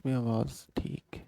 इसमें आवाज़ ठीक है।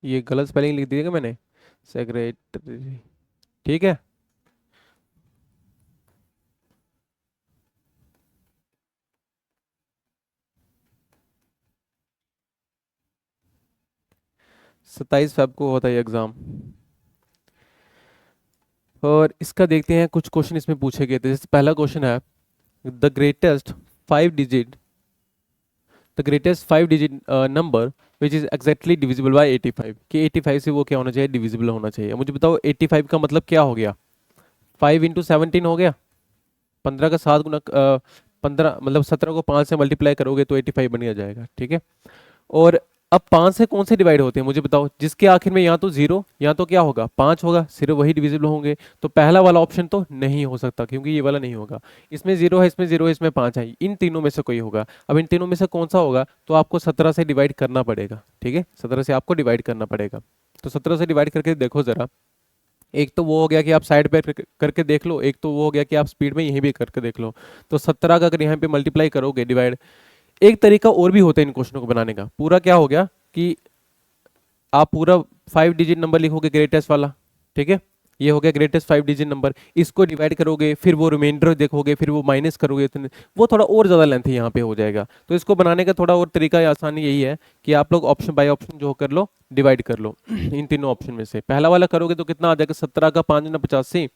ये गलत स्पेलिंग लिख दी है क्या मैंने? सेक्रेटरी। ठीक है। 27 फेब को होता है एग्ज़ाम। और इसका देखते हैं, कुछ क्वेश्चन इसमें पूछे गए थे। जैसे पहला क्वेश्चन है, the greatest 5 digit the greatest 5 digit number which is exactly divisible by 85, कि 85 से वो क्या होना चाहिए, डिविजिबल होना चाहिए। मुझे बताओ 85 का मतलब क्या हो गया? 5 × 17 हो गया। 15 का 7 गुना 15 मतलब 17 को 5 से मल्टीप्लाई करोगे तो 85 बन जाएगा। ठीक है। और अब 5 से कौन से डिवाइड होते हैं मुझे बताओ? जिसके आखिर में या तो 0 या तो क्या होगा, 5 होगा, सिर्फ वही डिविजिबल होंगे। तो पहला वाला ऑप्शन तो नहीं हो सकता, क्योंकि ये वाला नहीं होगा। इसमें 0 है, इसमें 0 है, इसमें 5 है, इन तीनों में से कोई होगा। अब इन तीनों में से कौन सा होगा, तो आपको 17 से डिवाइड करना पड़ेगा। ठीक है, 17 से आपको डिवाइड करना पड़ेगा। तो 17 से डिवाइड करके देखो जरा। एक तो वो हो गया कि आप साइड पे करके देख लो, एक तो वो हो गया कि आप स्पीड में यहीं भी करके देख लो। तो 17 का अगर यहाँ पे मल्टीप्लाई करोगे डिवाइड, एक तरीका और भी होता है इन क्वेश्चनों को बनाने का। पूरा क्या हो गया कि आप पूरा 5 डिजिट नंबर लिखोगे ग्रेटेस्ट वाला। ठीक है, ये हो गया ग्रेटेस्ट 5 डिजिट नंबर। इसको डिवाइड करोगे, फिर वो रिमाइंडर देखोगे, फिर वो माइनस करोगे, इतने वो थोड़ा और ज़्यादा लेंथ यहाँ पे हो जाएगा। तो इसको बनाने का थोड़ा और तरीका या आसानी यही है कि आप लोग ऑप्शन बाय ऑप्शन जो कर लो, डिवाइड कर लो। इन तीनों ऑप्शन में से पहला वाला करोगे तो कितना आ जाएगा? 17 का 5 × 85,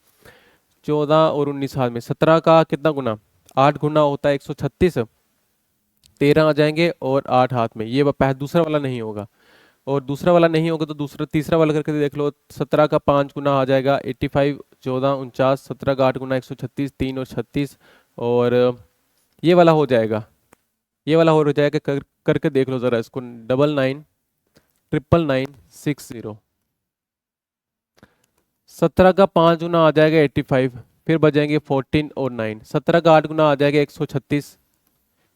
14 और 19 हाथ में। 17 का कितना गुना? 8 गुना होता है 136, 13 आ जाएंगे और 8 हाथ में। ये दूसरा वाला नहीं होगा। और दूसरा वाला नहीं होगा तो दूसरा तीसरा वाला करके देख लो। 17 का 5 गुना आ जाएगा 85, 14 49, 17 का 8 गुना 136, 3 और 36। और ये वाला हो जाएगा, ये वाला हो जाएगा। करके देख लो जरा इसको। 99 999 60। 17 का 5 गुना आ जाएगा 85, फिर बचेंगे 14 और 9। 17 का 8 गुना आ जाएगा 136,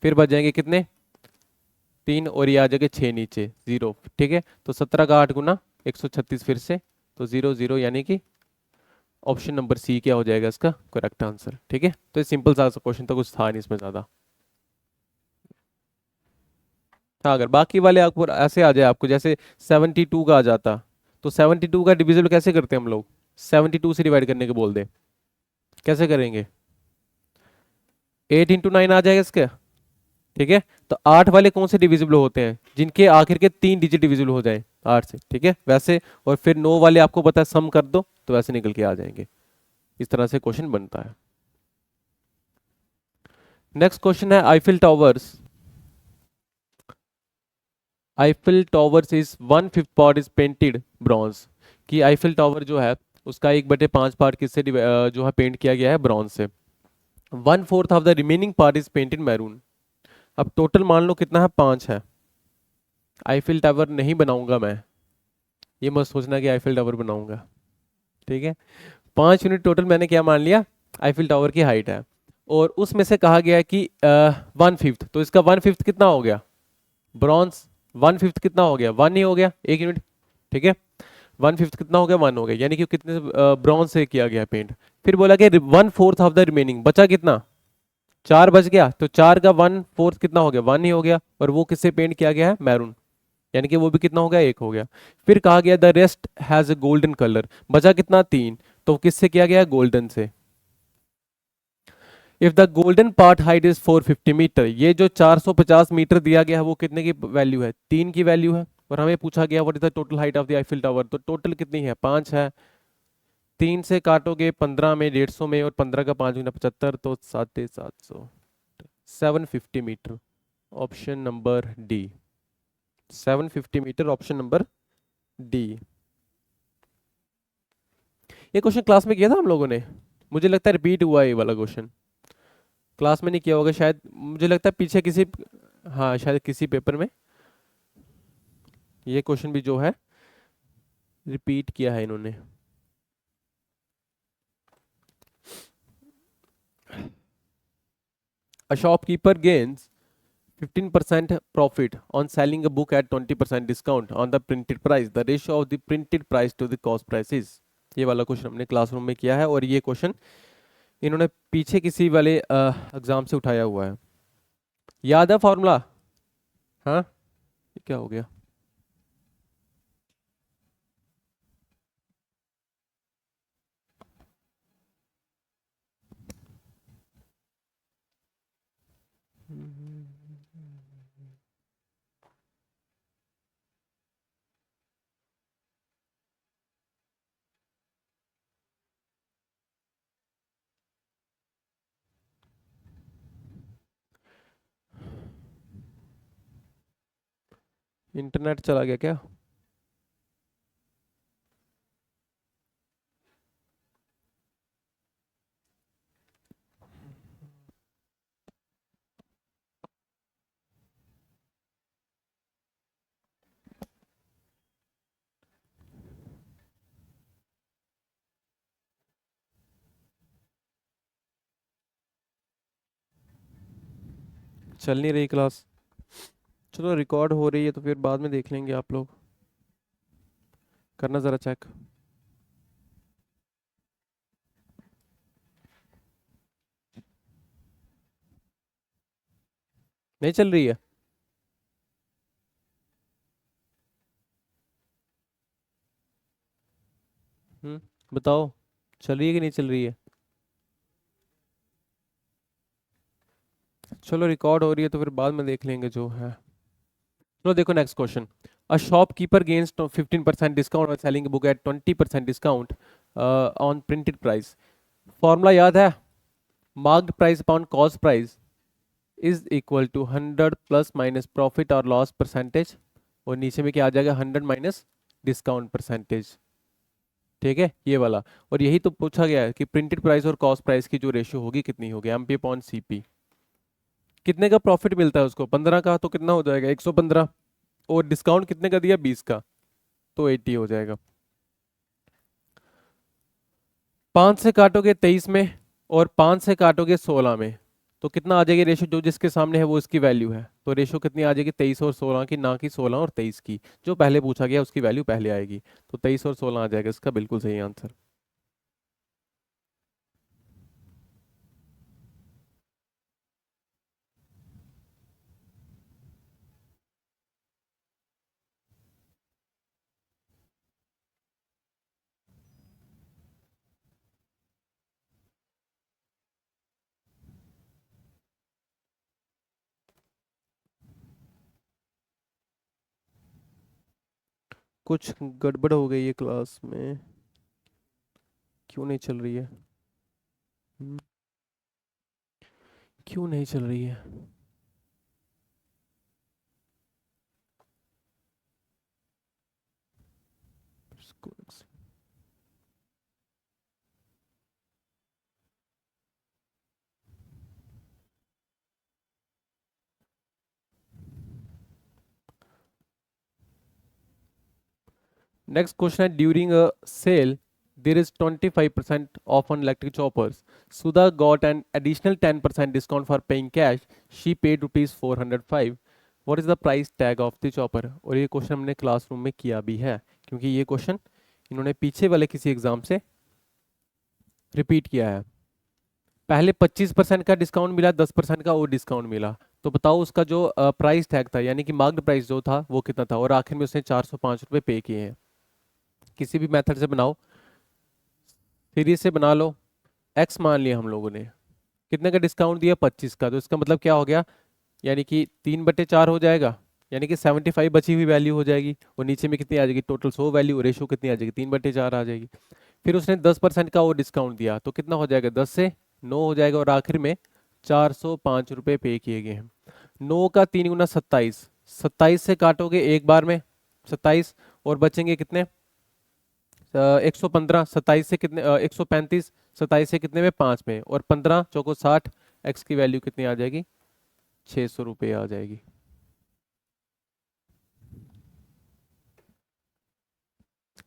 फिर बचेंगे कितने? 3 और ये आ जाएगा 6 नीचे 0। ठीक है, तो 17 का 8 गुना 136 फिर से, तो 0 0, यानी कि ऑप्शन नंबर सी क्या हो जाएगा इसका करेक्ट आंसर। ठीक है, तो ये सिंपल सा क्वेश्चन था, कुछ था नहीं इसमें ज़्यादा। हाँ, अगर बाकी वाले आपको ऐसे आ जाए, आपको जैसे 72 का आ जाता, तो 72 का डिविजिबल कैसे करते हैं हम लोग? 72 से डिवाइड करने के बोल दे, कैसे करेंगे? 8 × 9 आ जाएगा इसका। ठीक है, तो 8 वाले कौन से डिविजिबल होते हैं? जिनके आखिर के 3 डिजिट डिविजिबल हो जाए 8 से। ठीक है, वैसे। और फिर 9 वाले आपको पता है, सम कर दो तो वैसे निकल के आ जाएंगे। इस तरह से क्वेश्चन बनता है। नेक्स्ट क्वेश्चन है, Eiffel towers. Eiffel towers is 1/5 part is painted bronze. कि आईफिल टावर जो है उसका 1/5 पार्ट किससे जो है पेंट किया गया है? ब्रॉन्ज से। 1/4 of the remaining part is painted maroon. अब टोटल मान लो कितना है? 5 है। आईफिल टावर नहीं बनाऊंगा मैं, ये मत सोचना कि आईफिल टावर बनाऊंगा। ठीक है, 5 यूनिट टोटल मैंने क्या मान लिया? आईफिल टावर की हाइट है। और उसमें से कहा गया कि 1/5, तो इसका 1/5 कितना हो गया? ब्रॉन्ज। 1/5 कितना हो गया? 1 ही हो गया, 1 यूनिट। ठीक है, 1/5 कितना हो गया? 1 हो गया, यानी कि कितने ब्रॉन्ज से किया गया पेंट। फिर बोला कि 1/4 ऑफ द रिमेनिंग, बचा कितना? 4 बच गया, तो 4 का 1/4 कितना हो गया? 1 ही हो गया। और वो किससे पेंट किया गया है? मैरून, यानी कि वो भी कितना हो गया? 1 हो गया। फिर कहा गया the rest has a golden colour, बचा कितना? 3, तो किससे किया गया? गोल्डन से। If the golden part height is 450 metre, ये जो 450 मीटर दिया गया है वो कितने की वैल्यू है? 3 की वैल्यू है। और हमें पूछा गया what is the total height of the Eiffel tower, तो टोटल कितनी है? 5 है। 3 से काटोगे 15 में, 150 में, और 15 का 5 गुना 75, तो 750, 750 metre. Option number D, 750 metre, option number D. ये क्वेश्चन क्लास में किया था हम लोगों ने, मुझे लगता है रिपीट हुआ है ये वाला क्वेश्चन। क्लास में नहीं किया होगा शायद, मुझे लगता है पीछे किसी, हाँ शायद किसी पेपर में ये क्वेश्चन भी जो है रिपीट किया है इन्होंने। A shopkeeper gains 15% profit on selling a book at 20% discount on the printed price. The ratio of the printed price to the cost price is। ये वाला क्वेश्चन हमने क्लासरूम में किया है, और ये क्वेश्चन इन्होंने पीछे किसी वाले एग्जाम से उठाया हुआ है। याद है फॉर्मूला? हाँ, ये क्या हो गया? इंटरनेट चला गया क्या? चल नहीं रही क्लास? चलो रिकॉर्ड हो रही है तो फिर बाद में देख लेंगे, आप लोग करना ज़रा चेक। नहीं चल रही है? बताओ, चल रही है कि नहीं चल रही है? चलो रिकॉर्ड हो रही है तो फिर बाद में देख लेंगे जो है। चलो देखो next question. A shopkeeper gains 15% discount और selling book at 20% discount on printed price. Formula याद है? Marked price upon cost price is equal to 100 plus minus profit और लॉस परसेंटेज, और नीचे में क्या आ जाएगा? 100 माइनस डिस्काउंट परसेंटेज। ठीक है, ये वाला। और यही तो पूछा गया है कि प्रिंटेड प्राइस और कॉस्ट प्राइस की जो रेशियो होगी कितनी होगी? M P upon C P. कितने का प्रॉफिट मिलता है उसको? 15 का, तो कितना हो जाएगा? 115। और डिस्काउंट कितने का दिया? 20 का, तो 80 हो जाएगा। 5 से काटोगे 23 में, और 5 से काटोगे 16 में, तो कितना आ जाएगी रेशो? जो जिसके सामने है वो इसकी वैल्यू है, तो रेशो कितनी आ जाएगी? 23 और 16 की, ना कि 16 और 23 की। जो पहले पूछा गया उसकी वैल्यू पहले आएगी, तो 23 और 16 आ जाएगा इसका बिल्कुल सही आंसर। कुछ गड़बड़ हो गई है क्लास में, क्यों नहीं चल रही है? हम्म, क्यों नहीं चल रही है? नेक्स्ट क्वेश्चन है, during a sale there is 25% off on electric choppers. Sudha got an additional 10% discount for paying cash. She paid rupees 405. What is the price tag of the chopper? और ये क्वेश्चन हमने classroom में किया भी है, क्योंकि ये क्वेश्चन इन्होंने पीछे वाले किसी एग्जाम से रिपीट किया है। पहले 25% का डिस्काउंट मिला, 10% का और डिस्काउंट मिला, तो बताओ उसका जो प्राइस टैग था, यानी कि मार्क्ड प्राइस जो था वो कितना था, और आखिर में उसने 405 रुपये पे किए हैं। किसी भी मेथड से बनाओ, सीरीज से बना लो। एक्स मान लिया हम लोगों ने, कितने का डिस्काउंट दिया, 25 का, तो इसका मतलब क्या हो गया, यानी कि 3/4 हो जाएगा, यानी कि 75 बची हुई वैल्यू हो जाएगी, और नीचे में कितनी आ जाएगी, टोटल 100 वैल्यू, रेशो कितनी आ जाएगी, 3/4 आ जाएगी। फिर उसने 10% का वो डिस्काउंट दिया, तो कितना हो जाएगा, 10 से 9 हो जाएगा, और आखिर में 405 रुपये पे किए गए हैं। 9 का 3 गुना 27, 27 से काटोगे एक बार में 27, और बचेंगे कितने, 115, 27 से कितने, 135, 27 से कितने में, 5 में, और 15 चौको 60, एक्स की वैल्यू कितनी आ जाएगी, 600 रुपये आ जाएगी।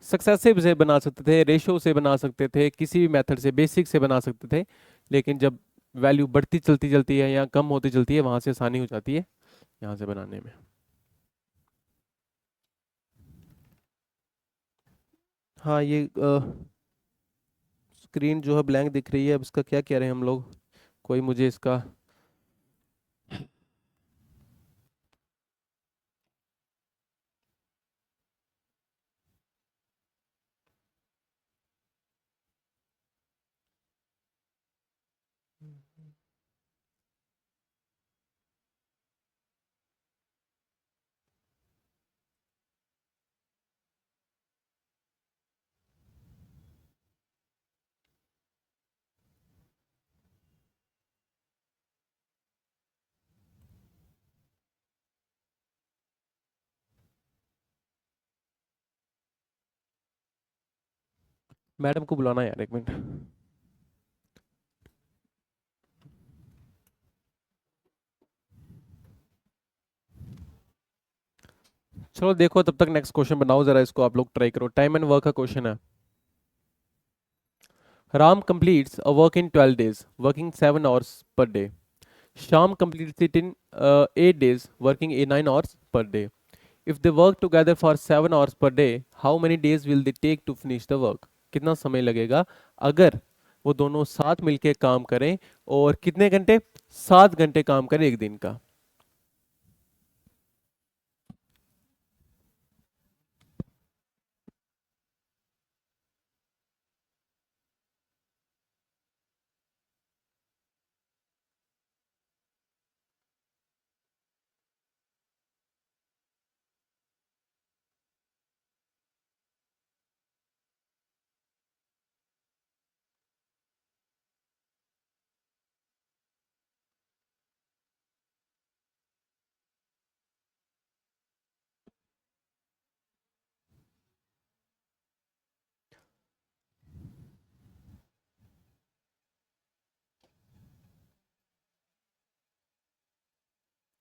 सक्सेसिव से बना सकते थे, रेशो से बना सकते थे, किसी भी मेथड से, बेसिक से बना सकते थे, लेकिन जब वैल्यू बढ़ती चलती चलती है या कम होती चलती है, वहां से आसानी हो जाती है यहाँ से बनाने में। हाँ, ये स्क्रीन जो है ब्लैंक दिख रही है, अब इसका क्या कह रहे हैं हम लोग, कोई मुझे इसका। मैडम को बुलाना है यार, एक मिनट। चलो देखो, तब तक नेक्स्ट क्वेश्चन बनाओ जरा, इसको आप लोग ट्राई करो, टाइम एंड वर्क का क्वेश्चन है। Ram completes a work in 12 days, working 7 hours per day. Sham completes it in 8 days, working 9 hours per day. If they work together for 7 hours per day, how many days will they take to finish the work? कितना समय लगेगा अगर वो दोनों साथ मिलके काम करें, और कितने घंटे, 7 घंटे काम करें एक दिन का।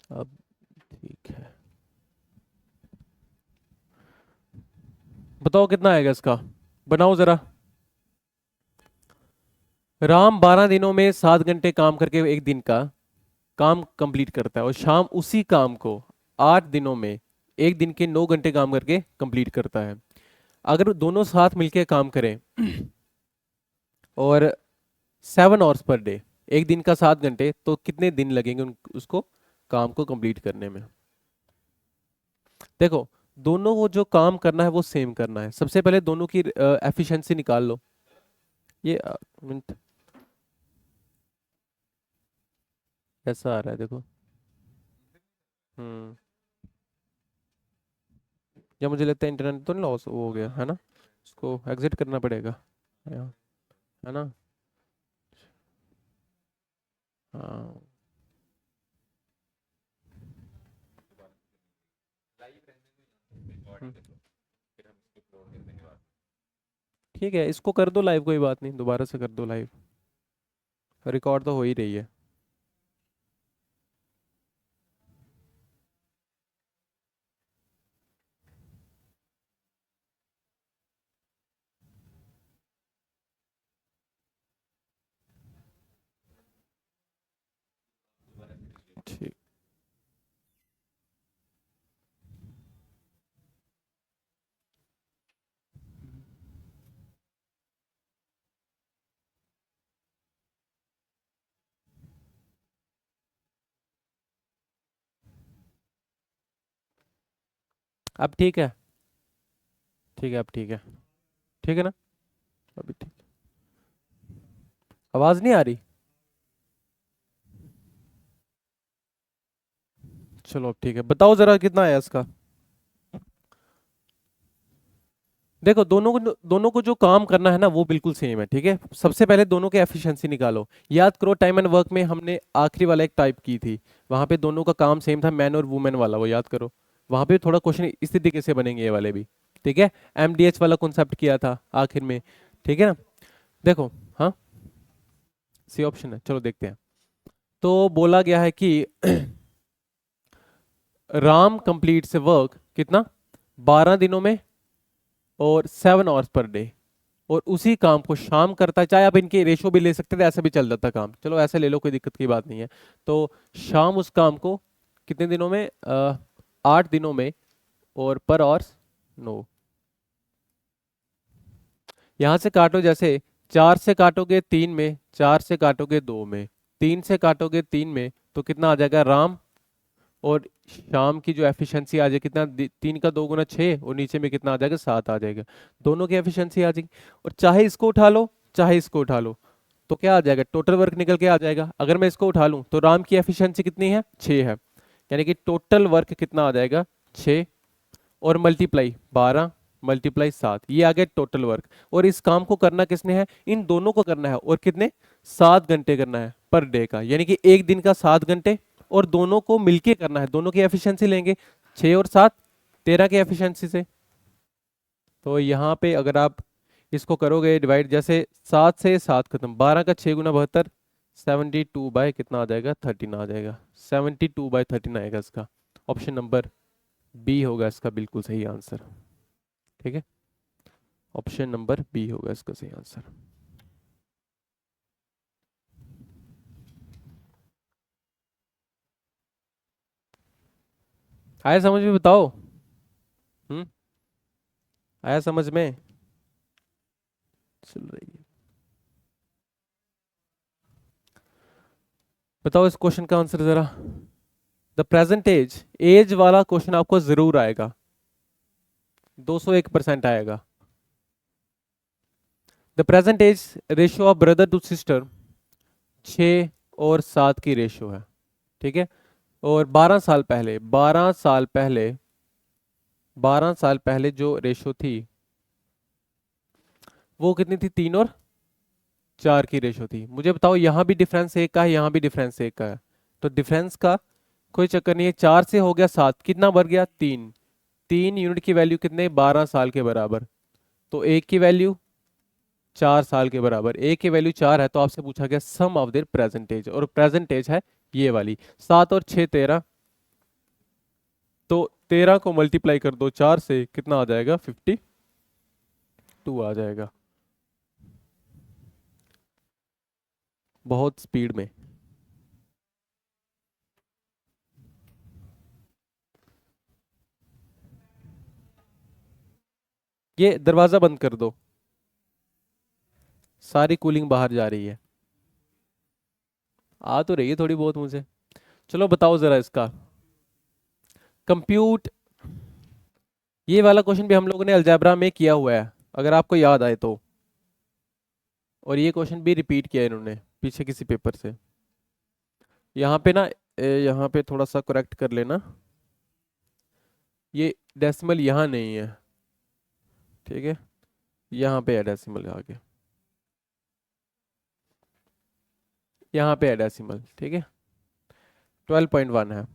अब ठीक है, बताओ कितना आएगा इसका, बनाओ जरा। राम 12 दिनों में 7 घंटे काम करके एक दिन का काम कंप्लीट करता है, और श्याम उसी काम को 8 दिनों में एक दिन के 9 घंटे काम करके कंप्लीट करता है। अगर दोनों साथ मिलके काम करें और 7 आवर्स पर डे, एक दिन का 7 घंटे, तो कितने दिन लगेंगे उसको काम को कंप्लीट करने में। देखो, दोनों को जो काम करना है वो सेम करना है, सबसे पहले दोनों की एफिशिएंसी निकाल लो। ये मिनट, ऐसा आ रहा है देखो। हम्म, या मुझे लगता है इंटरनेट तो नहीं लॉस हो गया है ना, इसको एग्जिट करना पड़ेगा, है ना। हाँ, हम्म, ठीक है, इसको कर दो लाइव, कोई बात नहीं, दोबारा से कर दो लाइव, रिकॉर्ड तो हो ही रही है। ठीक, अब ठीक है, ठीक है, अब ठीक है, ठीक है ना, अभी ठीक। आवाज नहीं आ रही। चलो अब ठीक है, बताओ जरा कितना आया इसका। देखो दोनों को जो काम करना है ना वो बिल्कुल सेम है, ठीक है। सबसे पहले दोनों के एफिशिएंसी निकालो। याद करो टाइम एंड वर्क में हमने आखिरी वाला एक टाइप की थी, वहां पे दोनों का काम सेम था, मैन और वुमेन वाला, वो याद करो। वहां पे थोड़ा क्वेश्चन इस तरीके से बनेंगे ये वाले भी, ठीक है। एमडीएच वाला कॉन्सेप्ट किया था आखिर में, ठीक है ना। देखो, हाँ, सी ऑप्शन है, चलो देखते हैं। तो बोला गया है कि राम कंप्लीट से वर्क कितना, 12 दिनों में और 7 आवर्स पर डे, और उसी काम को शाम करता है। चाहे आप इनके रेशो भी ले सकते थे, ऐसे भी चल जाता काम, चलो ऐसे ले लो, कोई दिक्कत की बात नहीं है। तो शाम उस काम को कितने दिनों में, 8 दिनों में, और पर आवर्स 9। यहां से काटो, जैसे 4 से काटोगे 3 में, 4 से काटोगे 2 में, 3 से काटोगे 3 में, तो कितना आ जाएगा राम। और शाम की जो एफिशिएंसी आ जाएगी कितना, 3 का 2 गुना 6, और नीचे में कितना आ जाएगा, 7 आ जाएगा। दोनों की एफिशिएंसी आ जाएगी। और चाहे इसको उठा लो चाहे इसको उठा लो, तो क्या आ जाएगा, टोटल वर्क निकल के आ जाएगा। अगर मैं इसको उठा लूं तो राम की एफिशिएंसी कितनी है, 6 है, यानी कि टोटल वर्क कितना आ जाएगा, 6, और मल्टीप्लाई 12 मल्टीप्लाई 7, ये आ गया टोटल वर्क। और इस काम को करना किसने है, इन दोनों को करना है, और कितने, 7 घंटे करना है पर डे का, यानी कि एक दिन का 7 घंटे, और दोनों को मिलके करना है। दोनों की एफिशिएंसी लेंगे, 6 और 7, 13 की एफिशिएंसी से। तो यहाँ पे अगर आप इसको करोगे डिवाइड, जैसे 7 से 7 खत्म, 12 का 6 गुना 72, 72 बाय कितना आ जाएगा, 13 आ जाएगा, 72/13 आएगा इसका। ऑप्शन नंबर बी होगा इसका बिल्कुल सही आंसर, ठीक है। ऑप्शन नंबर बी होगा इसका सही आंसर। आया समझ में, बताओ। हम्म, आया समझ में, चल रही है। बताओ इस क्वेश्चन का आंसर जरा। द प्रेजेंट एज, एज वाला क्वेश्चन आपको जरूर आएगा, 201% आएगा। The present age ratio of brother to sister 6 और 7 की रेशियो है, ठीक है। और 12 साल पहले जो रेशियो थी वो कितनी थी, 3 और 4 की रेशियो थी। मुझे बताओ, यहाँ भी डिफरेंस एक का है, यहाँ भी डिफरेंस एक का है, तो डिफरेंस का कोई चक्कर नहीं है। 4 से हो गया 7, कितना बढ़ गया, 3। 3 यूनिट की वैल्यू कितने, 12 साल के बराबर। तो एक की वैल्यू 4 साल के बराबर, एक की वैल्यू 4 है, तो आपसे पूछा गया सम ऑफ देयर प्रेजेंटेज, और प्रेजेंटेज है ये वाली। 7 और 6 13, तो 13 को मल्टीप्लाई कर दो 4 से, कितना आ जाएगा, 52 आ जाएगा, बहुत स्पीड में। ये दरवाजा बंद कर दो, सारी कूलिंग बाहर जा रही है। आ तो रही है थोड़ी बहुत मुझे। चलो बताओ जरा इसका कंप्यूट। ये वाला क्वेश्चन भी हम लोगों ने अलजेब्रा में किया हुआ है, अगर आपको याद आए तो। और ये क्वेश्चन भी रिपीट किया है इन्होंने पीछे किसी पेपर से। यहाँ पे ना, यहाँ पे थोड़ा सा करेक्ट कर लेना, ये डेसिमल यहाँ नहीं है, ठीक है, यहाँ पे है डेसिमल आगे, यहाँ पे है डेसिमल, ठीक है। 12.1 है।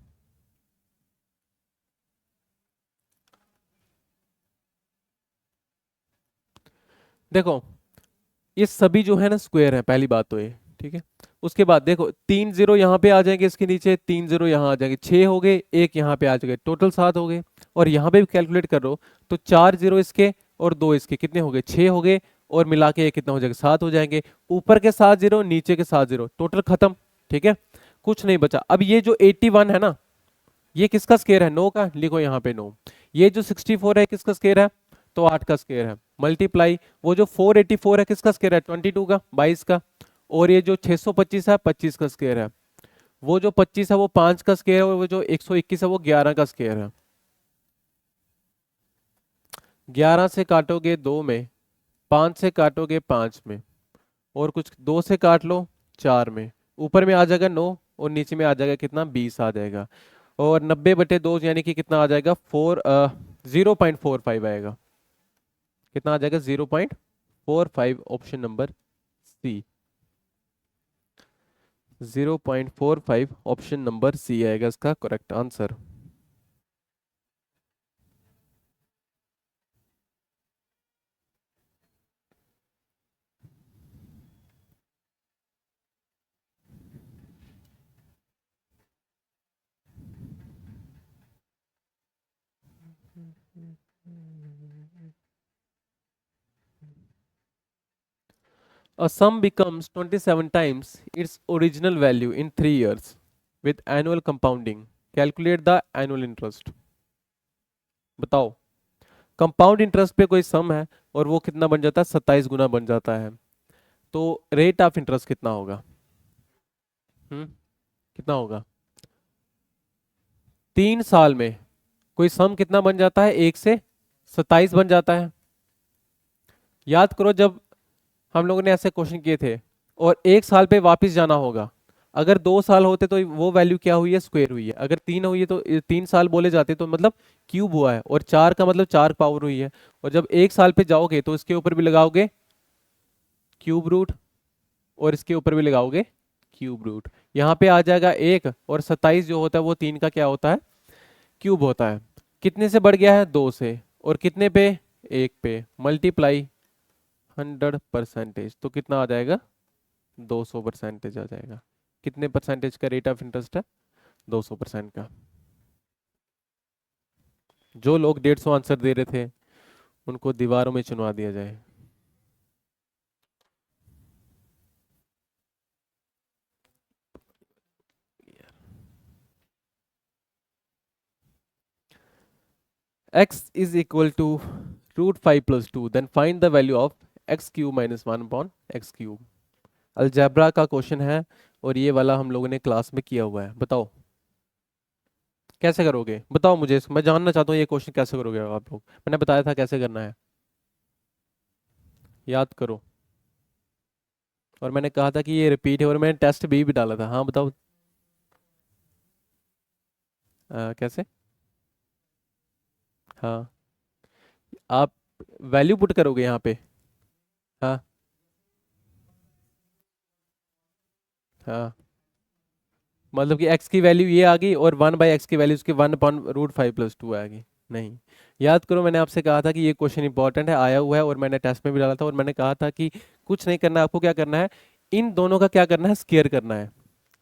देखो ये सभी जो है ना स्क्वायर है, पहली बात तो ये, ठीक है। उसके बाद देखो 3 0 यहाँ पे आ जाएंगे, इसके नीचे 3 0 यहाँ आ जाएंगे, 6 हो गए, एक यहाँ पे आ जाएंगे, टोटल 7 हो गए। और यहाँ पे भी कैलकुलेट करो तो 4 0 इसके और 2 इसके, कितने हो गए, 6 हो गए, और मिला के ये कितना हो जाएगा, 7 हो जाएंगे। ऊपर के 7 0 नीचे के 7 0, टोटल खत्म, ठीक है, कुछ नहीं बचा। अब ये जो 81 है ना, ये किसका स्केयर है, 9 का, लिखो यहाँ पे 9। ये जो 64 है किसका स्केयर है, तो 8 का स्केयर है, मल्टीप्लाई। वो जो 484 है किसका स्केयर है, 22 का, 22 का। और ये जो 625 है 25 का स्केयर है। वो जो 25 है वो 5 का स्केयर है, और वो जो 121 है वो 11 का स्केयर है। 11 से काटोगे 2 में, 5 से काटोगे 5 में, और कुछ 2 से काट लो 4 में, ऊपर में आ जाएगा 9, और नीचे में आ जाएगा कितना, 20 आ जाएगा। और 90/2 यानी कि कितना आ जाएगा 0.45 आएगा। कितना आ जाएगा 0.45, option number C. 0.45 option number C आएगा इसका correct answer. A sum becomes 27 times its original value in 3 years with annual compounding. Calculate the annual interest. बताओ, कंपाउंड इंटरेस्ट पे कोई सम है और वो कितना बन जाता है, 27 गुना बन जाता है, तो रेट ऑफ इंटरेस्ट कितना होगा? हम्म, कितना होगा? 3 साल में कोई सम कितना बन जाता है, 1 से 27 बन जाता है। याद करो जब हम लोगों ने ऐसे क्वेश्चन किए थे और 1 साल पे वापस जाना होगा, अगर 2 साल होते तो वो वैल्यू क्या हुई है, स्क्वायर हुई है। अगर 3 हुई है तो 3 साल बोले जाते तो मतलब क्यूब हुआ है, और 4 का मतलब 4 पावर हुई है। और जब 1 साल पे जाओगे तो इसके ऊपर भी लगाओगे क्यूब रूट और इसके ऊपर भी लगाओगे क्यूब रूट। यहाँ पे आ जाएगा 1, और 27 जो होता है वो 3 का क्या होता है, क्यूब होता है। कितने से बढ़ गया है, 2 से, और कितने पे, 1 पे, मल्टीप्लाई 100%, तो कितना आ जाएगा, 200% आ जाएगा। कितने परसेंटेज का रेट ऑफ इंटरेस्ट है, 200% का। जो लोग 150 आंसर दे रहे थे उनको दीवारों में चुनवा दिया जाए। x is equal to √5 plus 2, then find the value of x cube minus 1 upon x cube। Algebra का क्वेश्चन है और ये वाला हम लोगों ने क्लास में किया हुआ है। बताओ कैसे करोगे, बताओ मुझे, मैं जानना चाहता हूँ ये क्वेश्चन कैसे करोगे आप लोग। मैंने बताया था कैसे करना है, याद करो। और मैंने कहा था कि ये रिपीट है, और मैंने टेस्ट भी डाला था। हाँ बताओ। कैसे? हाँ, आप वैल्यू पुट करोगे यहाँ पे। हाँ हाँ, मतलब कि x की वैल्यू ये आ गई और 1/x की वैल्यू उसके 1/√5 + 2 आ गई। नहीं, याद करो मैंने आपसे कहा था कि ये क्वेश्चन इंपॉर्टेंट है, आया हुआ है, और मैंने टेस्ट में भी डाला था। और मैंने कहा था कि कुछ नहीं करना है, आपको क्या करना है, इन दोनों का क्या करना है, स्क्वायर करना है।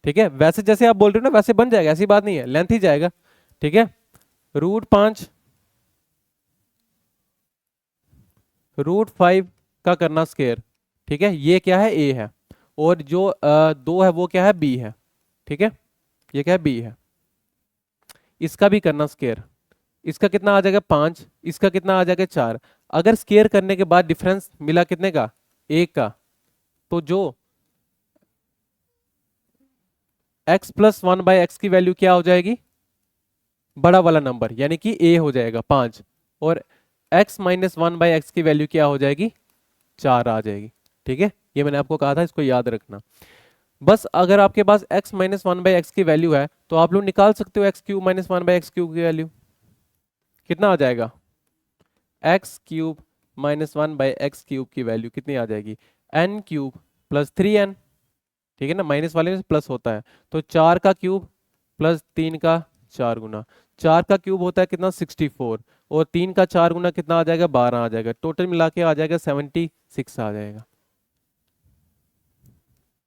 ठीक है, वैसे जैसे आप बोल रहे हो ना वैसे बन जाएगा, ऐसी बात नहीं है, लेंथ ही जाएगा। ठीक है, √5 √5 का करना स्क्वायर। ठीक है, ये क्या है, ए है, और जो 2 है वो क्या है, बी है। ठीक है, ये क्या है, बी है। इसका भी करना स्क्वायर। इसका कितना आ जाएगा, 5, इसका कितना आ जाएगा, 4। अगर स्क्वायर करने के बाद डिफरेंस मिला कितने का, 1 का, तो जो x+1/x की वैल्यू क्या हो जाएगी, बड़ा वाला नंबर, यानी कि a हो जाएगा 5, और x-1/x की वैल्यू क्या हो जाएगी, 4 आ जाएगी। ठीक है, ये मैंने आपको कहा था, इसको याद रखना। बस अगर आपके पास x-1/x की वैल्यू है तो आप लोग निकाल सकते हो x³ - 1/x³ की वैल्यू। कितना आ जाएगा, x³ - 1/x³ की वैल्यू कितनी आ जाएगी, n³ + 3n। ठीक है ना, माइनस वाले में प्लस होता है, तो 4 का क्यूब प्लस 3 का 4 गुना। 4 का क्यूब होता है कितना, 64, और 3 का 4 गुना कितना आ जाएगा, 12 आ जाएगा। टोटल मिला के आ जाएगा 76 आ जाएगा।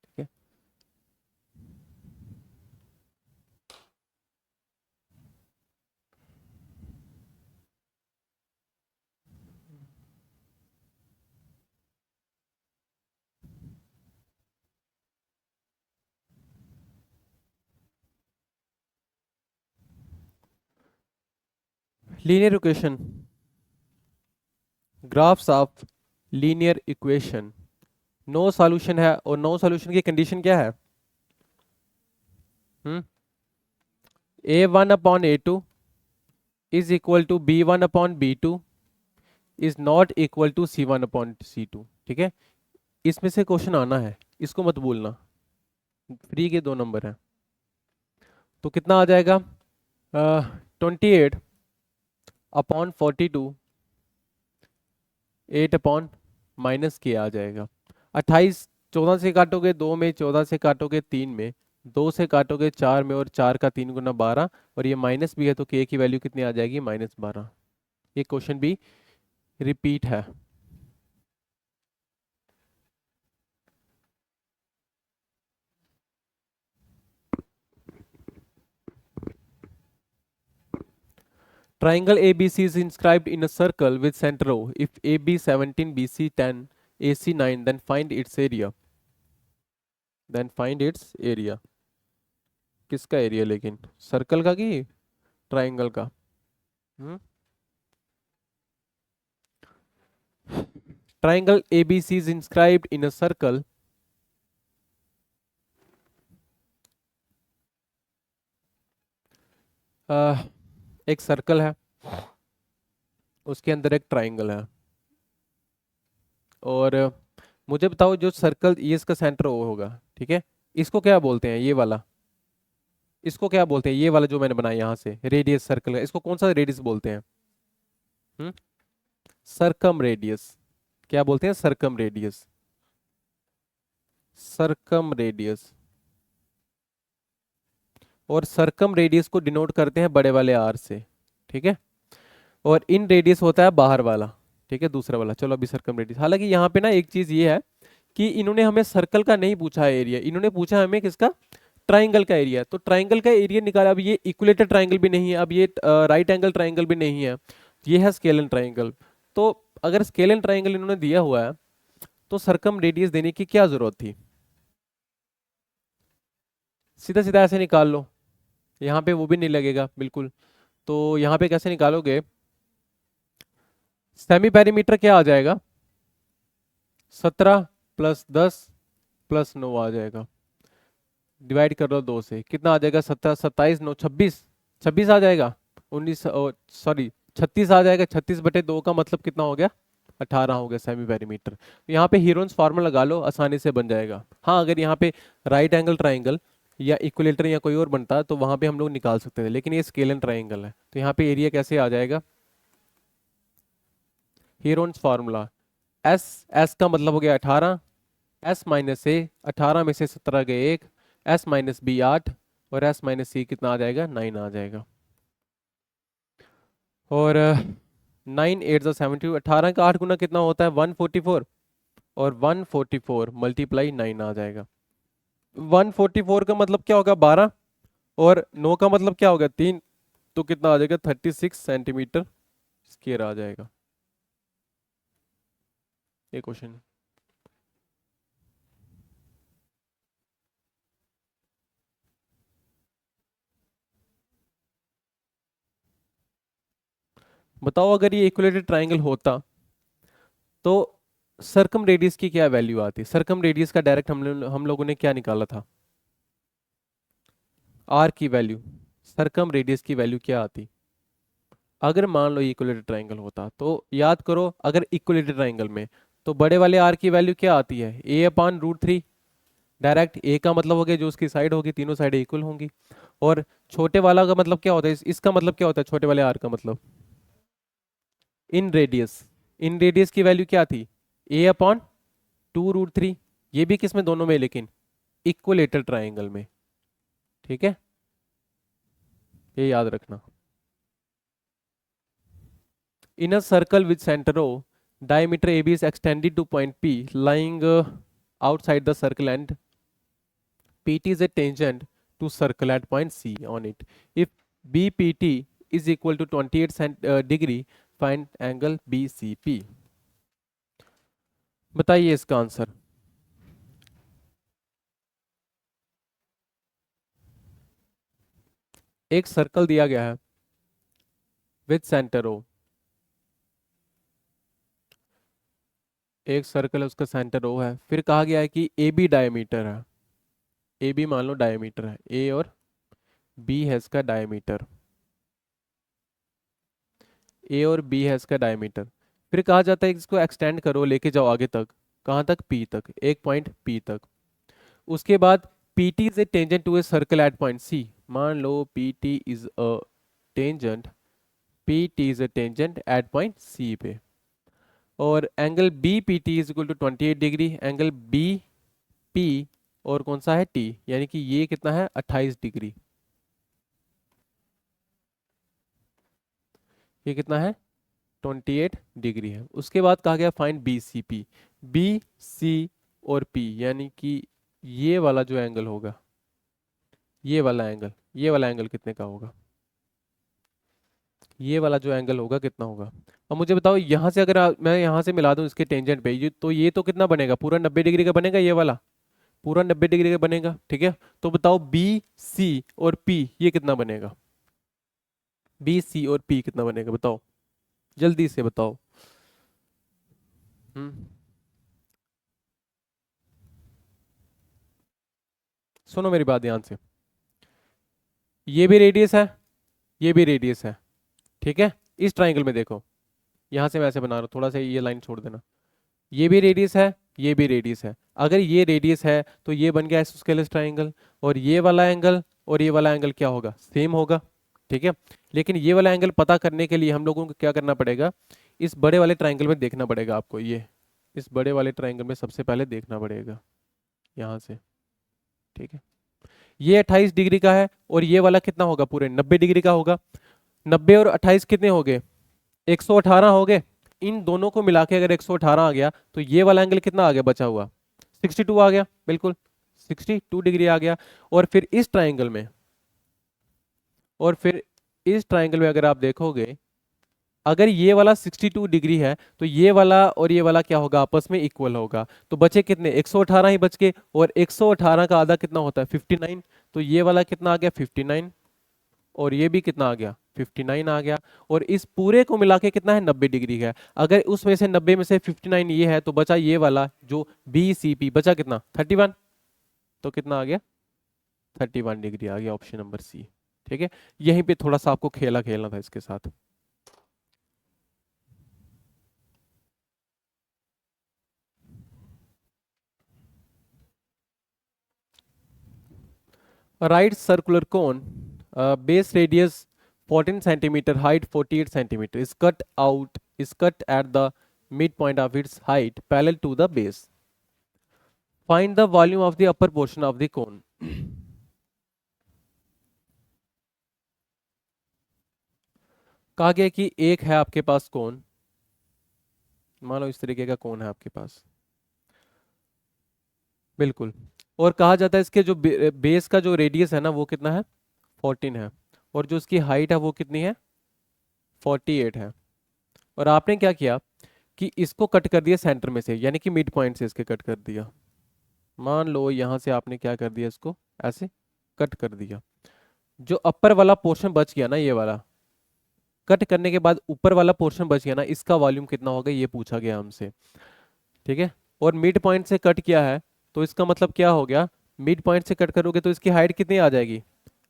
ठीक है, linear equation, graphs of linear equation, no solution है, और नो सॉल्यूशन की कंडीशन क्या है, a1/a2 is equal to b1/b2 is not equal to c1/c2। ठीक है, इसमें से क्वेश्चन आना है, इसको मत भूलना। फ्री के 2 नंबर है, तो कितना आ जाएगा, 28 अपॉन 42, 8 अपॉन माइनस के आ जाएगा। 28 14 से काटोगे 2 में, 14 से काटोगे 3 में, 2 से काटोगे 4 में, और 4 का 3 गुना 12, और ये माइनस भी है तो के की वैल्यू कितनी आ जाएगी, -12। ये क्वेश्चन भी रिपीट है। Triangle ABC is inscribed in a circle with center O. If AB 17, BC 10, AC 9, then find its area. Then find its area. किसका एरिया लेकिन, सर्कल का कि ट्राइंगल का? Triangle ABC is inscribed in a circle एक circle है, उसके अंदर एक ट्राइंगल है, और मुझे बताओ जो सर्कल ये इसका सेंटर ओ होगा, ठीक है, इसको क्या बोलते हैं, ये वाला, इसको क्या बोलते हैं, ये वाला जो मैंने बनाया यहाँ से रेडियस सर्कल है, इसको कौन सा रेडियस बोलते हैं? सरकम रेडियस। क्या बोलते हैं? सरकम रेडियस। सरकम रेडियस। और सरकम रेडियस को डिनोट करते हैं बड़े वाले आर से, ठीक है, और इन रेडियस होता है बाहर वाला, ठीक है, दूसरा वाला। चलो अभी सरकम रेडियस, हालांकि यहाँ पे ना एक चीज ये है कि इन्होंने हमें सर्कल का नहीं पूछा है एरिया, इन्होंने पूछा हमें किसका, ट्राइंगल का एरिया। तो ट्राइंगल का एरिया निकाला, अब ये इक्विलेटर ट्राइंगल भी नहीं है, अब ये राइट एंगल ट्राइंगल भी नहीं है, ये है स्केलन ट्राइंगल। तो अगर स्केलन ट्राइंगल इन्होंने दिया हुआ है तो सरकम रेडियस देने की क्या जरूरत थी? सीधा सीधा ऐसे निकाल लो, यहाँ पे वो भी नहीं लगेगा बिल्कुल। तो यहाँ पे कैसे निकालोगे? सेमी पेरीमीटर क्या आ जाएगा, 17 + 10 + 9 आ जाएगा, डिवाइड कर लो 2 से, कितना आ जाएगा, 17 27 9 26, 26 आ जाएगा, 19 सॉरी 36 आ जाएगा, 36/2 का मतलब कितना हो गया, 18 हो गया सेमी पेरीमीटर। यहाँ पे हीरोन्स फार्मूला लगा लो, आसानी से बन जाएगा। हाँ, अगर यहाँ पे राइट एंगल ट्राइंगल या इक्विलेटर या कोई और बनता तो वहां पे हम लोग निकाल सकते थे, लेकिन ये स्केलन ट्राइंगल है, तो यहाँ पे एरिया कैसे आ जाएगा, हीरोन्स फार्मूला, एस, एस का मतलब हो गया 18, एस माइनस ए, 18 में से 17 गए 1, एस माइनस बी 8, और एस माइनस सी कितना आ जाएगा, 9 आ जाएगा। और 9 8 70, 18 का 8 गुना कितना होता है, 144, और 144 × 9 आ जाएगा। 144 का मतलब क्या होगा, 12, और 9 का मतलब क्या होगा, 3, तो कितना आ जाएगा, 36 सेंटीमीटर स्क्वायर आ जाएगा। ये क्वेश्चन बताओ, अगर ये इक्विलेटरल ट्राइंगल होता तो सरकम रेडियस की क्या वैल्यू आती? सरकम रेडियस का डायरेक्ट हम लोगों ने क्या निकाला था, आर की वैल्यू, सरकम रेडियस की वैल्यू क्या आती? अगर मान लो इक्विलेटरल ट्राइंगल होता तो याद करो, अगर इक्विलेटरल ट्राइंगल में तो बड़े वाले आर की वैल्यू क्या आती है, a/√3, डायरेक्ट ए का मतलब हो गया जो उसकी साइड होगी, तीनों साइड इक्वल होंगी। और छोटे वाला का मतलब क्या होता है, इसका मतलब क्या होता है, छोटे वाले आर का मतलब इन रेडियस, इन रेडियस की वैल्यू क्या थी, a/2√3। ये भी किस में, दोनों में, लेकिन इक्विलेटरल ट्राइंगल में, ठीक है, ये याद रखना। In a circle with center O, diameter AB is extended to point P lying outside the circle, and PT is a tangent to circle at point C on it. If BPT is equal to 28 degree, find angle BCP. बताइए इसका answer. एक circle दिया गया है with centre O, एक circle है उसका centre O है, फिर कहा गया है कि AB डायमीटर है, AB मान लो डायमीटर है, A और B है इसका डायमीटर, ए और बी है इसका डायमीटर। फिर कहा जाता है कि इसको एक्सटेंड करो, लेके जाओ आगे तक, कहाँ तक, पी तक, एक पॉइंट पी तक। उसके बाद P T is a tangent to a circle at point C, मान लो P T is a tangent P T is a tangent at point C पे, और angle B P T is equal to 28 degree, angle B P और कौन सा है T, यानी कि ये कितना है 28 डिग्री, ये कितना है 28 डिग्री है। उसके बाद कहा गया find B C P, B C और पी, यानी कि ये वाला जो एंगल होगा, ये वाला एंगल, ये वाला एंगल कितने का होगा, ये वाला जो एंगल होगा कितना होगा। अब मुझे बताओ यहाँ से अगर मैं यहाँ से मिला दूँ इसके टेंजेंट पे, ये तो कितना बनेगा, पूरा 90 डिग्री का बनेगा, ये वाला पूरा 90 डिग्री का बनेगा, ठीक है। तो बताओ बी सी और पी ये कितना बनेगा, बी सी और पी कितना बनेगा बताओ, जल्दी से बताओ। हम्म, सुनो मेरी बात ध्यान से, ये भी रेडियस है, ये भी रेडियस है, ठीक है। इस ट्राइंगल में देखो, यहाँ से मैं ऐसे बना रहा हूँ, थोड़ा सा ये लाइन छोड़ देना, ये भी रेडियस है, ये भी रेडियस है। अगर ये रेडियस है तो ये बन गया आइसोस्केलेस ट्राइंगल, और ये वाला एंगल और ये वाला एंगल क्या होगा, सेम होगा, ठीक है। लेकिन ये वाला एंगल पता करने के लिए हम लोगों को क्या करना पड़ेगा, इस बड़े वाले ट्राइंगल में देखना पड़ेगा आपको, ये इस बड़े वाले ट्राइंगल में सबसे पहले देखना पड़ेगा यहाँ से, ठीक है। ये 28 डिग्री का है और ये वाला कितना होगा, पूरे 90 डिग्री का होगा। 90 और 28 कितने हो गए, 118 हो गए। इन दोनों को मिला के अगर 118 आ गया तो ये वाला एंगल कितना आ गया बचा हुआ, 62 आ गया, बिल्कुल 62 डिग्री आ गया। और फिर इस ट्राइंगल में, और फिर इस ट्राइंगल में अगर आप देखोगे, अगर ये वाला 62 डिग्री है तो ये वाला और ये वाला क्या होगा, आपस में इक्वल होगा। तो बचे कितने, 118 ही बच के, और 118 का आधा कितना होता है 59, तो ये वाला कितना आ गया 59, और ये भी कितना आ गया 59 आ गया। और इस पूरे को मिला के कितना है 90 डिग्री का है। अगर उसमें से 90 में से 59 ये है तो बचा ये वाला जो बी सी पी, बचा कितना 31, तो कितना आ गया 31 डिग्री आ गया, ऑप्शन नंबर सी, ठीक है। यहीं पे थोड़ा सा आपको खेला खेलना था इसके साथ। Right circular cone, base radius 14 centimeter, height 48 centimeter, is cut at the midpoint of its height parallel to the base. Find the volume of the upper portion of the cone. कहा गया कि एक है आपके पास कोन, मान लो इस तरीके का कोन है आपके पास, बिल्कुल। और कहा जाता है इसके जो बेस का जो रेडियस है ना वो कितना है 14 है, और जो उसकी हाइट है वो कितनी है 48 है। और आपने क्या किया कि इसको कट कर दिया सेंटर में से, यानी कि मिड पॉइंट से इसके कट कर दिया। मान लो यहाँ से आपने क्या कर दिया, इसको ऐसे कट कर दिया। जो अपर वाला पोर्शन बच गया ना, ये वाला कट करने के बाद ऊपर वाला पोर्शन बच गया ना, इसका वॉल्यूम कितना होगा ये पूछा गया हमसे, ठीक है। और मिड पॉइंट से कट किया है तो इसका मतलब क्या हो गया, मिड पॉइंट से कट करोगे तो इसकी हाइट कितनी आ जाएगी,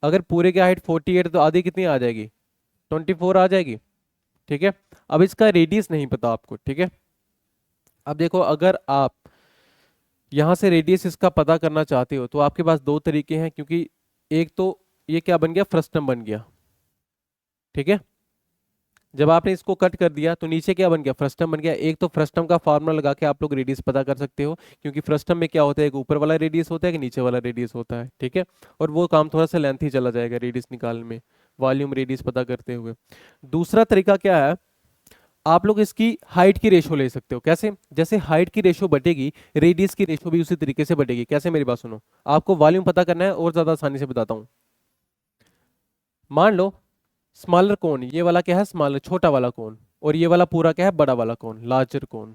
अगर पूरे की हाइट 48 तो आधी कितनी आ जाएगी 24 आ जाएगी, ठीक है। अब इसका रेडियस नहीं पता आपको, ठीक है। अब देखो अगर आप यहां से रेडियस इसका पता करना चाहते हो तो आपके पास दो तरीके हैं, क्योंकि एक तो ये क्या बन गया फ्रस्टम बन गया, ठीक है। जब आपने इसको कट कर दिया तो नीचे क्या बन गया फ्रस्टम बन गया। एक तो फ्रस्टम का फार्मूला लगा के आप लोग रेडियस पता कर सकते हो, क्योंकि फ्रस्टम में क्या होता है, एक ऊपर वाला रेडियस होता है कि नीचे वाला रेडियस होता है, ठीक है। और वो काम थोड़ा सा लेंथी चला जाएगा रेडियस निकालने में, वॉल्यूम रेडियस पता करते हुए। दूसरा तरीका क्या है, आप लोग इसकी हाइट की रेशो ले सकते हो। कैसे, जैसे हाइट की रेशो बढ़ेगी रेडियस की रेशो भी उसी तरीके से बढ़ेगी। कैसे, मेरी बात सुनो, आपको वॉल्यूम पता करना है और ज्यादा आसानी से बताता हूं। मान लो स्मॉलर कोन, ये वाला क्या है स्मॉलर छोटा वाला कोन, और ये वाला पूरा क्या है बड़ा वाला कोन लार्जर कोन,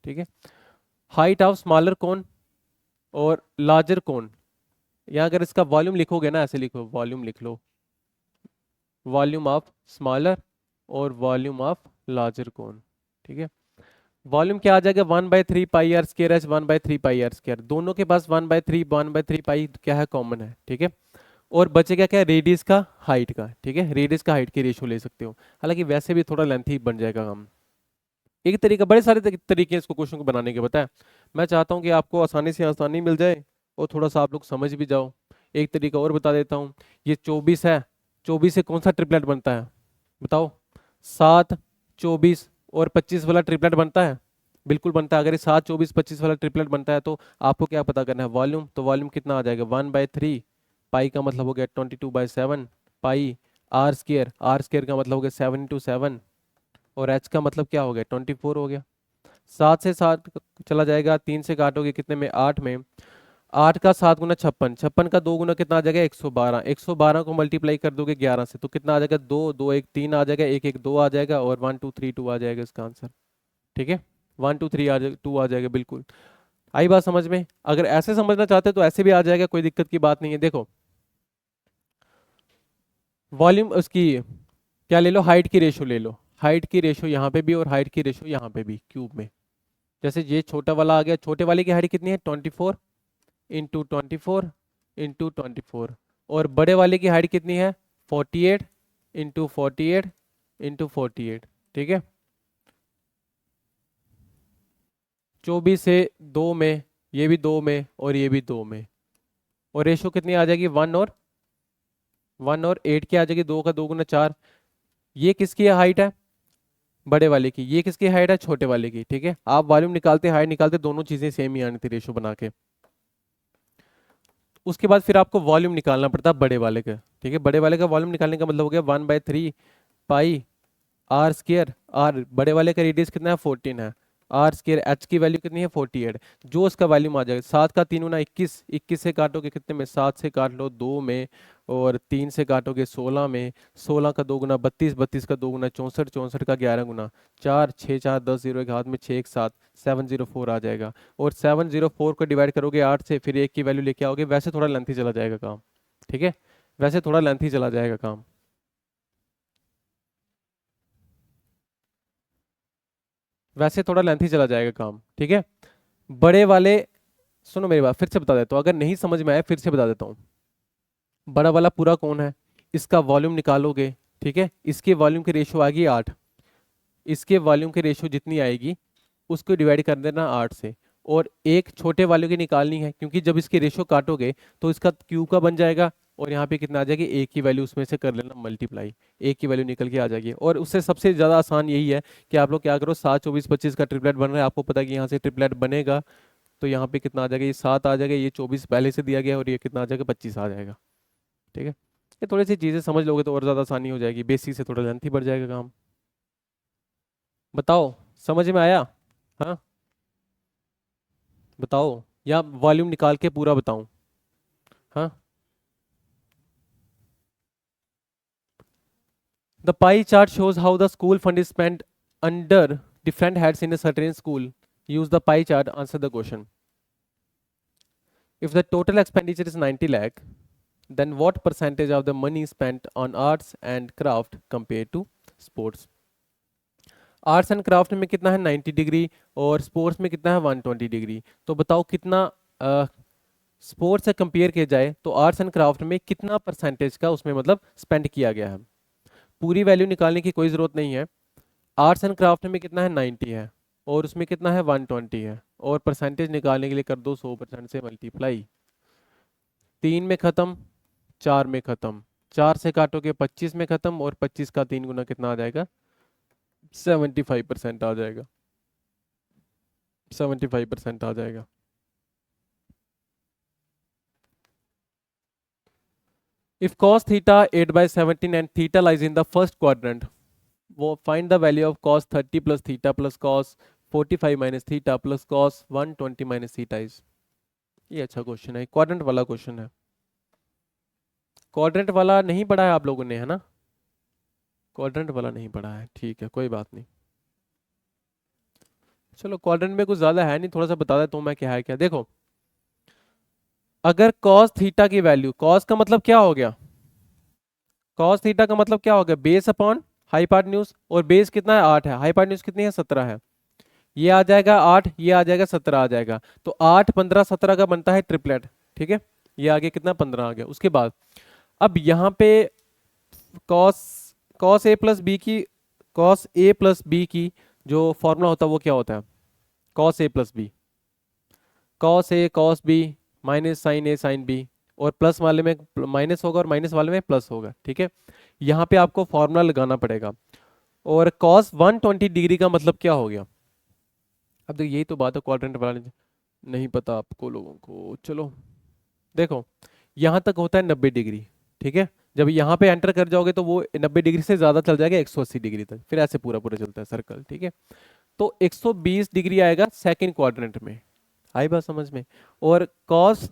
ठीक है। हाइट ऑफ स्मॉलर कोन और लार्जर कोन, या अगर इसका वॉल्यूम लिखोगे ना ऐसे लिखो, वॉल्यूम लिख लो, वॉल्यूम ऑफ स्मॉलर और वॉल्यूम ऑफ लार्जर कोन, ठीक है। वॉल्यूम क्या आ जाएगा 1/3 pi r square h 1/3 pi r square, दोनों के पास 1/3 पाई क्या है कॉमन है, ठीक है। और बचेगा क्या रेडियस का हाइट का, ठीक है, रेडियस का हाइट की रेशियो ले सकते हो। हालांकि वैसे भी थोड़ा लेंथी बन जाएगा काम। एक तरीका, बड़े सारे तरीके हैं इसको क्वेश्चन को बनाने के, पता है। मैं चाहता हूँ कि आपको आसानी से आसानी मिल जाए और थोड़ा सा आप लोग समझ भी जाओ। एक तरीका और बता देता हूँ, ये 24 है, 24 से कौन सा ट्रिपलेट बनता है बताओ? 7, 24 और 25 वाला ट्रिपलेट बनता है? बिल्कुल बनता है। अगर ये 7, 24, 25 वाला ट्रिपलेट बनता है तो आपको क्या पता करना है? वॉल्यूम। तो वॉल्यूम कितना आ जाएगा? 1/3 पाई का मतलब हो गया 22/7 पाई आर स्केयर का मतलब हो गया 7 × 7 और एच का मतलब क्या हो गया? 24 हो गया। 7 से 7 चला जाएगा, 3 से काटोगे कितने में? 8 में। 8 का 7 गुना 56, 56 का 2 गुना कितना आ जाएगा? 112। 112 को मल्टीप्लाई कर दोगे 11 से तो कितना आ जाएगा? 2, 2 1 3 आ जाएगा, 1 1 2 आ जाएगा और 1 2 3 2 आ जाएगा इसका आंसर। ठीक है, 1 2 3 आ जाएगा, 2 आ जाएगा। बिल्कुल आई बात समझ में? अगर ऐसे समझना चाहते हो तो ऐसे भी आ जाएगा, कोई दिक्कत की बात नहीं है। देखो वॉल्यूम उसकी क्या ले लो? हाइट की रेशो ले लो। हाइट की रेशो यहाँ पे भी और हाइट की रेशो यहाँ पे भी क्यूब में। जैसे ये छोटा वाला आ गया, छोटे वाले की हाइट कितनी है? 24 इंटू 24 इंटू 24 और बड़े वाले की हाइट कितनी है? 48 इंटू 48 इंटू 48। ठीक है, 24 से 2 में, ये भी 2 में और ये भी 2 में, और रेशो कितनी आ जाएगी? 1 और 8 की आ जाएगी। 2 का 2 गुना 4। ये किसकी हाइट है? बड़े वाले की। ये किसकी हाइट है? छोटे वाले की। ठीक है, आप वॉल्यूम निकालते हाइट निकालते दोनों चीजें सेम ही आनी थी रेशो बना के। उसके बाद फिर आपको वॉल्यूम निकालना पड़ता है बड़े वाले का। ठीक है, बड़े वाले का वॉल्यूम निकालने का मतलब हो गया 1/3 पाई आर स्केयर। आर बड़े वाले का रेडियस कितना है? 14 है। आर स्केयर एच की वैल्यू कितनी है? 48। जो उसका वॉल्यूम आ जाएगा 7 का 3 गुना 21, 21 से काटोगे कितने में? 7 से काट लो 2 में और 3 से काटोगे 16 में। 16 का 2 गुना 32, 32 का 2 गुना 64, 64 का 11 गुना 4, 6 4 10 जीरो के हाथ में 6 1 7, 704 आ जाएगा। और 704 को डिवाइड करोगे 8 से, फिर 1 की वैल्यू लेके आओगे। वैसे थोड़ा लेंथी चला जाएगा काम। ठीक है, वैसे थोड़ा लेंथी चला जाएगा काम। वैसे थोड़ा लेंथी चला जाएगा काम। ठीक है, बड़े वाले, सुनो मेरी बात फिर से बता देता हूँ, अगर नहीं समझ में आया फिर से बता देता हूँ। बड़ा वाला पूरा कौन है? इसका वॉल्यूम निकालोगे। ठीक है, इसके वॉल्यूम की रेशियो आ गई 8, इसके वॉल्यूम की रेशियो जितनी आएगी उसको डिवाइड कर देना 8 से। और एक छोटे वाले की निकालनी है, क्योंकि जब इसकी रेशियो काटोगे तो इसका क्यू का बन जाएगा और यहाँ पे कितना आ जाएगी? एक की वैल्यू उसमें से कर लेना मल्टीप्लाई, एक की वैल्यू निकल के आ जाएगी। और उससे सबसे ज़्यादा आसान यही है कि आप लोग क्या करो, 7 24 25 का ट्रिपलेट बन रहा है, आपको पता है कि यहाँ से ट्रिपलेट बनेगा तो यहाँ पे कितना आ जाएगा? ये 7 आ जाएगा, ये 24 पहले से दिया गया और ये कितना आ जाएगा? 25 आ जाएगा। ठीक है, ये थोड़ी सी चीज़ें समझ लोगे तो और ज़्यादा आसानी हो जाएगी, बेसिक से थोड़ा लेंथी बढ़ जाएगा काम। बताओ समझ में आया? हाँ बताओ, या वॉल्यूम निकाल के पूरा बताऊं? हाँ, the pie chart shows how the school fund is spent under different heads in a certain school. Use the pie chart, answer the question. If the total expenditure is 90 lakh, then what percentage of the money spent on arts and craft compared to sports? Arts and craft में कितना है? 90 degree और sports में कितना है? 120 degree. तो बताओ कितना स्पोर्ट्स से कंपेयर किया जाए तो आर्ट्स एंड क्राफ्ट में कितना परसेंटेज का उसमें मतलब स्पेंड किया गया है? पूरी वैल्यू निकालने की कोई ज़रूरत नहीं है। आर्ट्स एंड क्राफ्ट में कितना है? 90 है और उसमें कितना है? 120 है। और परसेंटेज निकालने के लिए कर दो 100% से मल्टीप्लाई। 3 में ख़त्म, 4 में ख़त्म, 4 से काटोगे 25 में ख़त्म और 25 का 3 गुना कितना आ जाएगा? 75% आ जाएगा। 75% आ जाएगा। If cos theta 8/17 and theta lies in the first quadrant, वो find the value of cos 30 plus theta plus cos 45 minus theta plus cos 120 minus theta is। ये अच्छा क्वेश्चन है, क्वाड्रेंट वाला क्वेश्चन है। क्वाड्रेंट वाला नहीं पढ़ा है आप लोगों ने, है ना? क्वाड्रेंट वाला नहीं पढ़ा है, ठीक है कोई बात नहीं। चलो क्वाड्रेंट में कुछ ज्यादा है नहीं, थोड़ा सा बता देता हूँ मैं क्या है क्या। देखो अगर cos थीटा की वैल्यू, cos का मतलब क्या हो गया? cos थीटा का मतलब क्या हो गया? बेस अपॉन हाइपोटेन्यूज, और बेस कितना है? 8 है, हाइपोटेन्यूज कितनी है? 17 है। ये आ जाएगा 8, ये आ जाएगा 17 आ जाएगा। तो 8 15 17 का बनता है ट्रिपलेट। ठीक है, ये आगे कितना? 15 आ गया। उसके बाद अब यहाँ पे cos cos a plus B की, cos a प्लस बी की जो फॉर्मूला होता है वो क्या होता है? cos a plus B, cos a cos b minus sine a sine b, और प्लस वाले में माइनस होगा और माइनस वाले में प्लस होगा, ठीक है। यहाँ पे आपको फॉर्मूला लगाना पड़ेगा। और cos 120 डिग्री का मतलब क्या हो गया? अब देखिए यही तो बात है क्वाड्रेंट वाले, नहीं पता आपको लोगों को, चलो देखो यहाँ तक होता है 90 डिग्री, ठीक है। जब यहाँ पे एंटर कर जाओगे तो वो 90 डिग्री से ज़्यादा चल जाएगा 180 डिग्री तक, फिर ऐसे पूरा पूरा चलता है सर्कल, ठीक है। तो 120 डिग्री आएगा सेकंड क्वाड्रेंट में, आई बात समझ में। और कॉस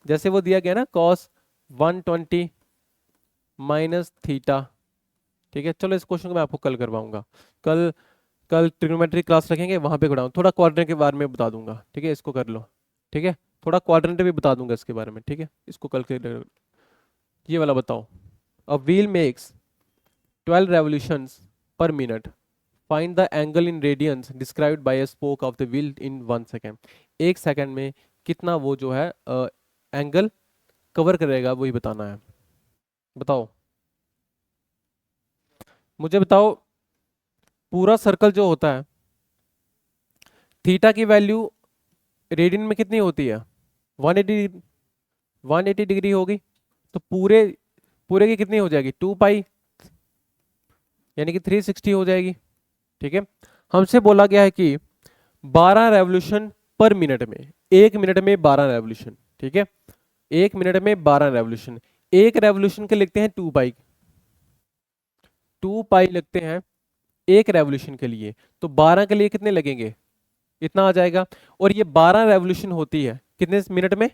जैसे वो दिया गया ना, कॉस 120 माइनस थीटा, ठीक है। चलो इस क्वेश्चन को मैं आपको कल करवाऊंगा, कल कल ट्रिग्नोमेट्री क्लास रखेंगे, वहां पे कराऊँ, थोड़ा क्वाड्रेंट के बारे में बता दूंगा, ठीक है। इसको कर लो, ठीक है। थोड़ा क्वाड्रेंट भी बता दूंगा इसके बारे में, ठीक है। इसको कल के, ये वाला बताओ। A wheel makes 12 revolutions per minute. Find the angle in radians described by a spoke of the wheel in 1 second. 1 second में कितना वो जो है एंगल कवर करेगा, वही बताना है। बताओ, मुझे बताओ, पूरा सर्कल जो होता है, थीटा की वैल्यू रेडियन में कितनी होती है? 180, 180 डिग्री होगी। तो पूरे पूरे की कितनी हो जाएगी? 2 पाई, यानी कि 360 हो जाएगी, ठीक है। हमसे बोला गया है कि 12 रेवोल्यूशन पर मिनट में, 1 मिनट में 12 रेवोल्यूशन, ठीक है। 1 मिनट में 12 रेवोल्यूशन, एक रेवोल्यूशन के लिखते हैं 2 पाई, 2 पाई लिखते हैं एक रेवोल्यूशन के लिए। तो 12 के लिए कितने लगेंगे? इतना आ जाएगा। और ये 12 रेवोल्यूशन होती है कितने मिनट में?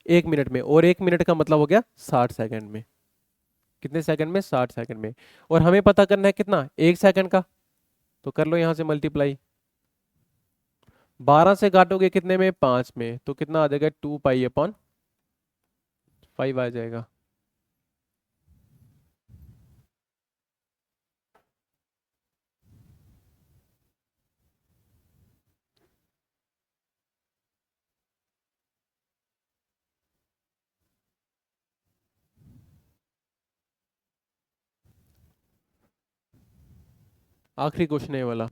1 मिनट में। और 1 मिनट का मतलब हो गया 60 सेकंड में। कितने सेकंड में? 60 सेकंड में। और हमें पता करना है कितना? 1 सेकंड का। तो कर लो यहां से मल्टीप्लाई, 12 से काटोगे कितने में? 5 में, तो कितना आ जाएगा? 2 पाई अपॉन 5 आ जाएगा। आखिरी क्वेश्चन है ये वाला।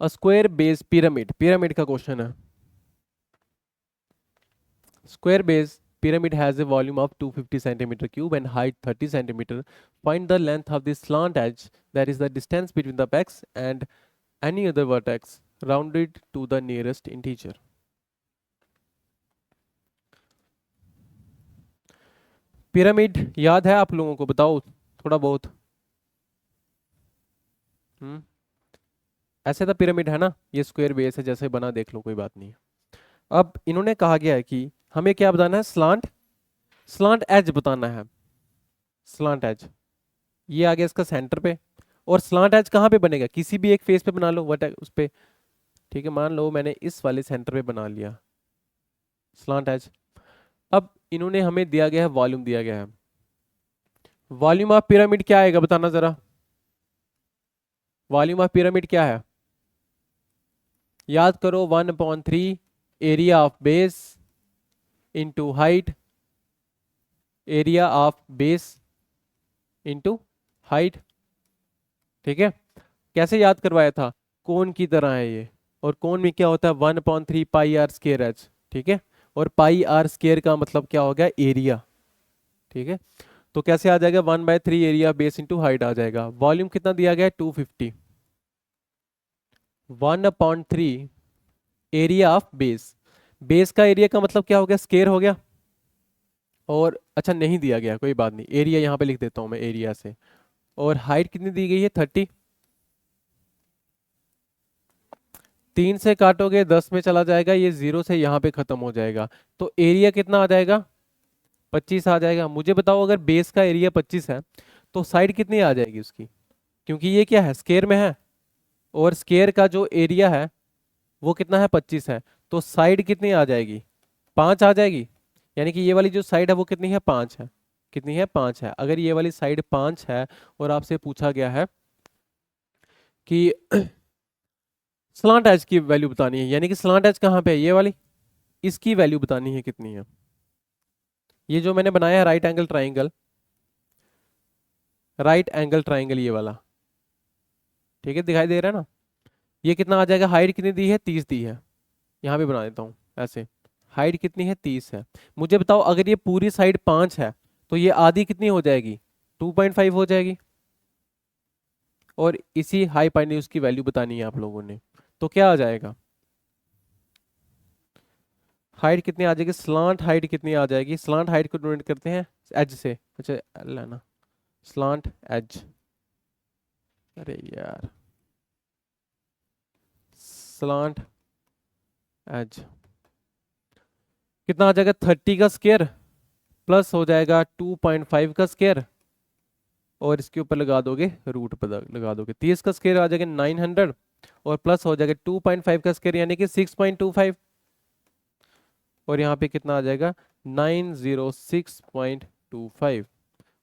A square base pyramid, pyramid का क्वेश्चन है। Square base pyramid has a volume of 250 centimeter cube and height 30 centimeter. Find the length of the slant edge, that is the distance between the apex and any other vertex, rounded to the nearest integer. Pyramid याद है आप लोगों को? बताओ थोड़ा बहुत। हम्म, ऐसे तो पिरामिड है ना, ये स्क्वायर बेस है, जैसे बना देख लो, कोई बात नहीं है। अब इन्होंने कहा गया है कि हमें क्या बताना है? स्लांट, स्लांट एज बताना है। स्लांट एज ये आ गया इसका सेंटर पे। और स्लांट एज कहाँ पे बनेगा? किसी भी एक फेस पे बना लो, वट उस पे, ठीक है। मान लो मैंने इस वाले सेंटर पे बना लिया स्लांट एज। अब इन्होंने हमें दिया गया है, वॉल्यूम दिया गया है। वॉल्यूम ऑफ पिरामिड क्या आएगा बताना जरा? वॉल्यूम ऑफ पिरामिड क्या है? याद करो, 1/3 area of base into height, area of base into height, ठीक है। कैसे याद करवाया था? कोन की तरह है ये। और कोन में क्या होता है? 1/3 पाई आर स्केयर एच, ठीक है। और पाई आर स्केयर का मतलब क्या हो गया? एरिया, ठीक है। तो कैसे आ जाएगा? 1/3 एरिया बेस इंटू हाइट आ जाएगा। वॉल्यूम कितना दिया गया है? 250। 1/3 एरिया ऑफ बेस, बेस का एरिया का मतलब क्या हो गया? स्केयर हो गया। और अच्छा नहीं दिया गया, कोई बात नहीं, एरिया यहाँ पे लिख देता हूँ मैं एरिया से। और हाइट कितनी दी गई है? 30। 3 से काटोगे 10 में चला जाएगा, ये 0 से यहाँ पे खत्म हो जाएगा। तो एरिया कितना आ जाएगा? 25 आ जाएगा। मुझे बताओ, अगर बेस का एरिया 25 है तो साइड कितनी आ जाएगी उसकी? क्योंकि ये क्या है? स्केयर में है। और स्केयर का जो एरिया है वो कितना है? 25 है। तो साइड कितनी आ जाएगी? 5 आ जाएगी। यानी कि ये वाली जो साइड है वो कितनी है? 5 है। कितनी है? 5 है। अगर ये वाली साइड 5 है और आपसे पूछा गया है कि स्लांट एज की वैल्यू बतानी है, यानी कि स्लांट एज कहाँ पे है? ये वाली, इसकी वैल्यू बतानी है कितनी है। ये जो मैंने बनाया है right angle triangle, right angle triangle ये वाला, ठीक है, दिखाई दे रहा है ना? ये कितना आ जाएगा? हाइट कितनी दी है? 30 दी है। यहाँ पे बना देता हूँ ऐसे, हाइट कितनी है 30 है। मुझे बताओ अगर ये पूरी साइड 5 है तो ये आधी कितनी हो जाएगी 2.5 हो जाएगी। और इसी हाइपोटेन्यूज की वैल्यू बतानी है आप लोगों ने। तो क्या आ जाएगा, हाइट कितनी आ जाएगी, स्लांट हाइट कितनी आ जाएगी, स्लांट हाइट को डोनेट करते हैं एज से, अच्छा लेना स्लांट एज, अरे यार स्लांट एज कितना आ जाएगा 30 का स्क्वायर प्लस हो जाएगा 2.5 का स्क्वायर और इसके ऊपर लगा दोगे रूट पर लगा दोगे 30 का स्क्वायर आ जाएगा 900 और प्लस हो जाएगा 2.5 का स्क्वायर यानी कि 6.25 और यहाँ पे कितना आ जाएगा 906.25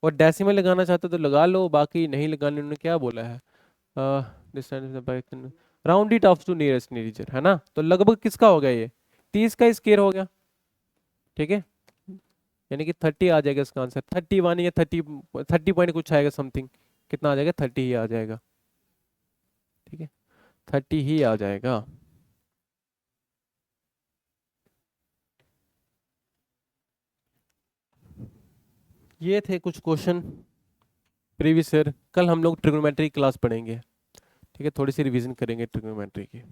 और डेसिमल लगाना चाहते हो तो लगा लो, बाकी नहीं लगाने उन्होंने क्या बोला है round it off to nearest region है ना। तो लगभग किसका हो गया ये 30 का स्क्वायर हो गया, ठीक है, यानी कि 30 आ जाएगा इसका आंसर 31 या 30 पॉइंट कुछ आएगा समथिंग, कितना आ जाएगा 30 ही आ जाएगा, ठीक है 30 ही आ जाएगा। ये थे कुछ क्वेश्चन प्रीवियस ईयर। कल हम लोग ट्रिग्नोमेट्री क्लास पढ़ेंगे, ठीक है, थोड़ी सी रिवीजन करेंगे ट्रिग्नोमेट्री की।